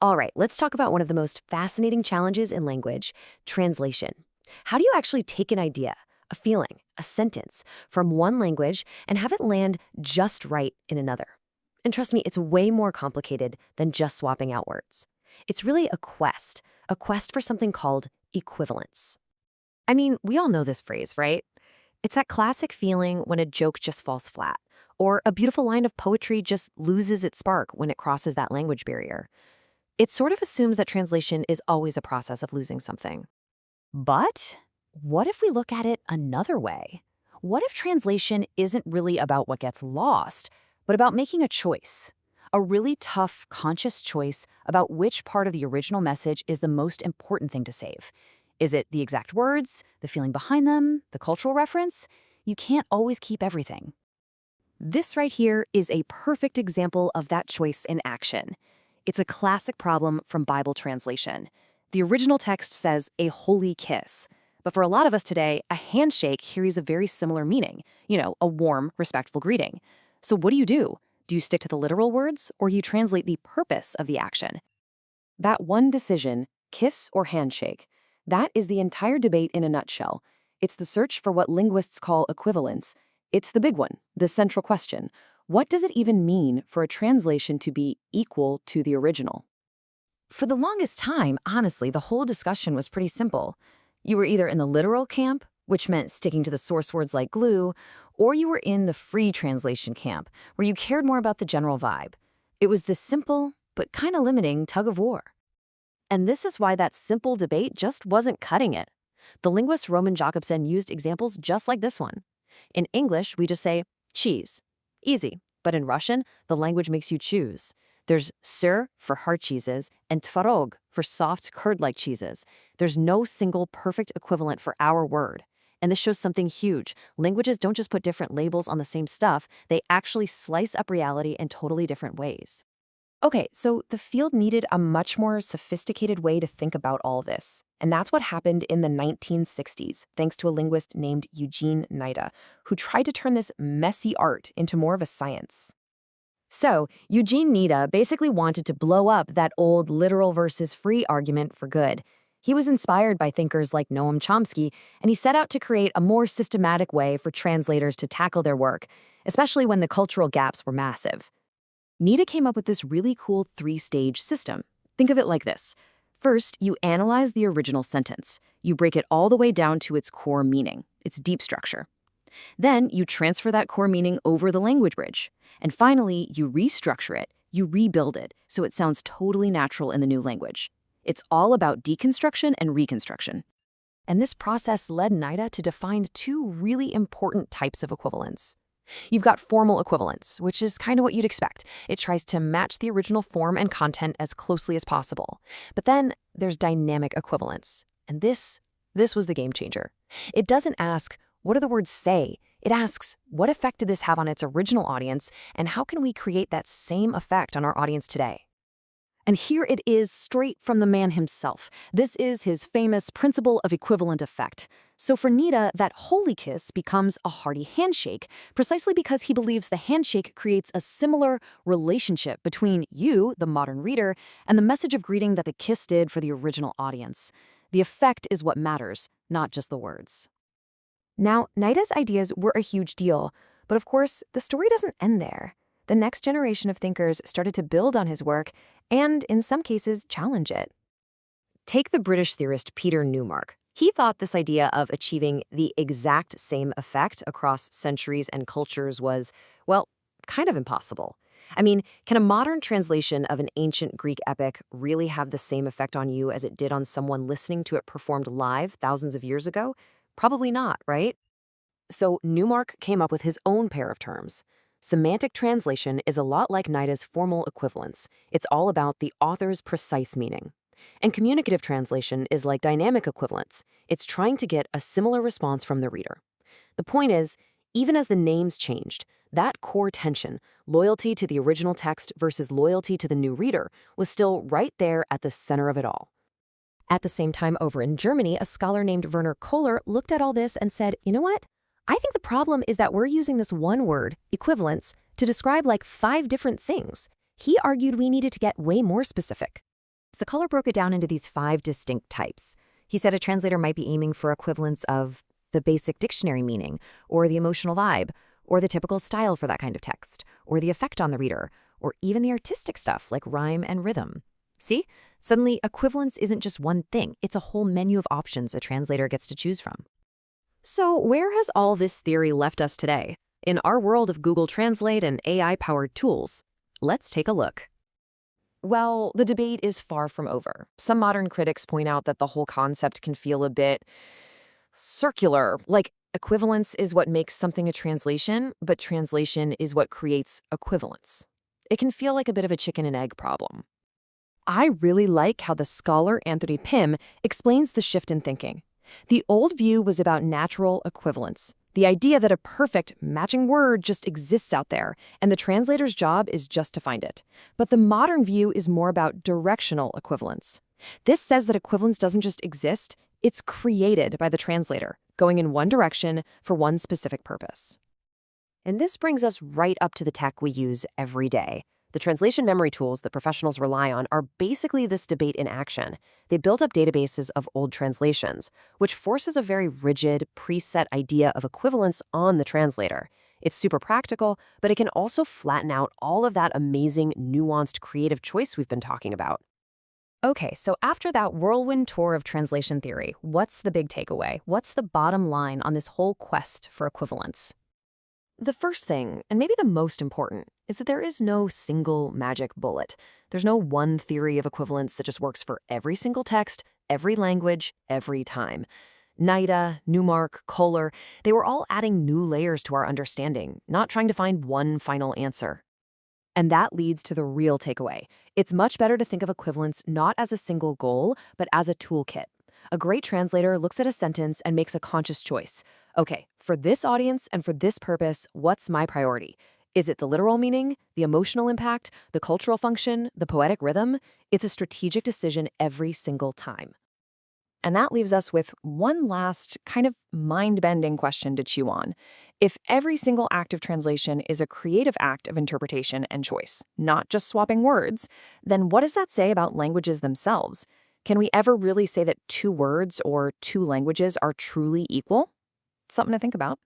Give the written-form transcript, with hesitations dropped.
All right, let's talk about one of the most fascinating challenges in language, translation. How do you actually take an idea, a feeling, a sentence from one language and have it land just right in another? And trust me, it's way more complicated than just swapping out words. It's really a quest for something called equivalence. I mean, we all know this phrase, right? It's that classic feeling when a joke just falls flat, or a beautiful line of poetry just loses its spark when it crosses that language barrier. It sort of assumes that translation is always a process of losing something. But what if we look at it another way? What if translation isn't really about what gets lost, but about making a choice? A really tough, conscious choice about which part of the original message is the most important thing to save. Is it the exact words, the feeling behind them, the cultural reference? You can't always keep everything. This right here is a perfect example of that choice in action. It's a classic problem from Bible translation. The original text says a holy kiss. But for a lot of us today, a handshake carries a very similar meaning. A warm, respectful greeting. So what do? Do you stick to the literal words, or you translate the purpose of the action? That one decision, kiss or handshake, that is the entire debate in a nutshell. It's the search for what linguists call equivalence. It's the big one, the central question. What does it even mean for a translation to be equal to the original? For the longest time, honestly, the whole discussion was pretty simple. You were either in the literal camp, which meant sticking to the source words like glue, or you were in the free translation camp, where you cared more about the general vibe. It was this simple, but kind of limiting tug of war. And this is why that simple debate just wasn't cutting it. The linguist Roman Jakobson used examples just like this one. In English, we just say cheese. Easy. But in Russian, the language makes you choose. There's syr for hard cheeses and tvarog for soft, curd-like cheeses. There's no single perfect equivalent for our word. And this shows something huge. Languages don't just put different labels on the same stuff, they actually slice up reality in totally different ways. Okay, so the field needed a much more sophisticated way to think about all this. And that's what happened in the 1960s, thanks to a linguist named Eugene Nida, who tried to turn this messy art into more of a science. So, Eugene Nida basically wanted to blow up that old literal versus free argument for good. He was inspired by thinkers like Noam Chomsky, and he set out to create a more systematic way for translators to tackle their work, especially when the cultural gaps were massive. Nida came up with this really cool three-stage system. Think of it like this. First, you analyze the original sentence. You break it all the way down to its core meaning, its deep structure. Then you transfer that core meaning over the language bridge. And finally, you restructure it, you rebuild it, so it sounds totally natural in the new language. It's all about deconstruction and reconstruction. And this process led Nida to define two really important types of equivalence. You've got formal equivalence, which is kind of what you'd expect. It tries to match the original form and content as closely as possible. But then there's dynamic equivalence. And this was the game changer. It doesn't ask, what do the words say? It asks, what effect did this have on its original audience, and how can we create that same effect on our audience today? And here it is straight from the man himself. This is his famous principle of equivalent effect. So for Nida, that holy kiss becomes a hearty handshake, precisely because he believes the handshake creates a similar relationship between you, the modern reader, and the message of greeting that the kiss did for the original audience. The effect is what matters, not just the words. Now, Nida's ideas were a huge deal, but of course, the story doesn't end there. The next generation of thinkers started to build on his work and, in some cases, challenge it. Take the British theorist Peter Newmark. He thought this idea of achieving the exact same effect across centuries and cultures was, well, kind of impossible. I mean, can a modern translation of an ancient Greek epic really have the same effect on you as it did on someone listening to it performed live thousands of years ago? Probably not, right? So Newmark came up with his own pair of terms. Semantic translation is a lot like Nida's formal equivalence. It's all about the author's precise meaning. And communicative translation is like dynamic equivalence. It's trying to get a similar response from the reader. The point is, even as the names changed, that core tension, loyalty to the original text versus loyalty to the new reader, was still right there at the center of it all. At the same time, over in Germany, a scholar named Werner Kohler looked at all this and said, you know what? I think the problem is that we're using this one word, equivalence, to describe like 5 different things. He argued we needed to get way more specific. So Color broke it down into these 5 distinct types. He said a translator might be aiming for equivalence of the basic dictionary meaning, or the emotional vibe, or the typical style for that kind of text, or the effect on the reader, or even the artistic stuff like rhyme and rhythm. See? Suddenly, equivalence isn't just one thing, it's a whole menu of options a translator gets to choose from. So where has all this theory left us today? In our world of Google Translate and AI-powered tools? Let's take a look. Well, the debate is far from over. Some modern critics point out that the whole concept can feel a bit circular, like equivalence is what makes something a translation, but translation is what creates equivalence. It can feel like a bit of a chicken and egg problem. I really like how the scholar Anthony Pym explains the shift in thinking. The old view was about natural equivalence, the idea that a perfect matching word just exists out there, and the translator's job is just to find it. But the modern view is more about directional equivalence. This says that equivalence doesn't just exist, it's created by the translator, going in one direction for one specific purpose. And this brings us right up to the tech we use every day. The translation memory tools that professionals rely on are basically this debate in action. They built up databases of old translations, which forces a very rigid, preset idea of equivalence on the translator. It's super practical, but it can also flatten out all of that amazing, nuanced, creative choice we've been talking about. Okay, so after that whirlwind tour of translation theory, what's the big takeaway? What's the bottom line on this whole quest for equivalence? The first thing, and maybe the most important, is that there is no single magic bullet. There's no one theory of equivalence that just works for every single text, every language, every time. NIDA, Newmark, Kohler, they were all adding new layers to our understanding, not trying to find one final answer. And that leads to the real takeaway. It's much better to think of equivalence not as a single goal, but as a toolkit. A great translator looks at a sentence and makes a conscious choice. Okay, for this audience and for this purpose, what's my priority? Is it the literal meaning, the emotional impact, the cultural function, the poetic rhythm? It's a strategic decision every single time. And that leaves us with one last kind of mind-bending question to chew on. If every single act of translation is a creative act of interpretation and choice, not just swapping words, then what does that say about languages themselves? Can we ever really say that 2 words or 2 languages are truly equal? Something to think about.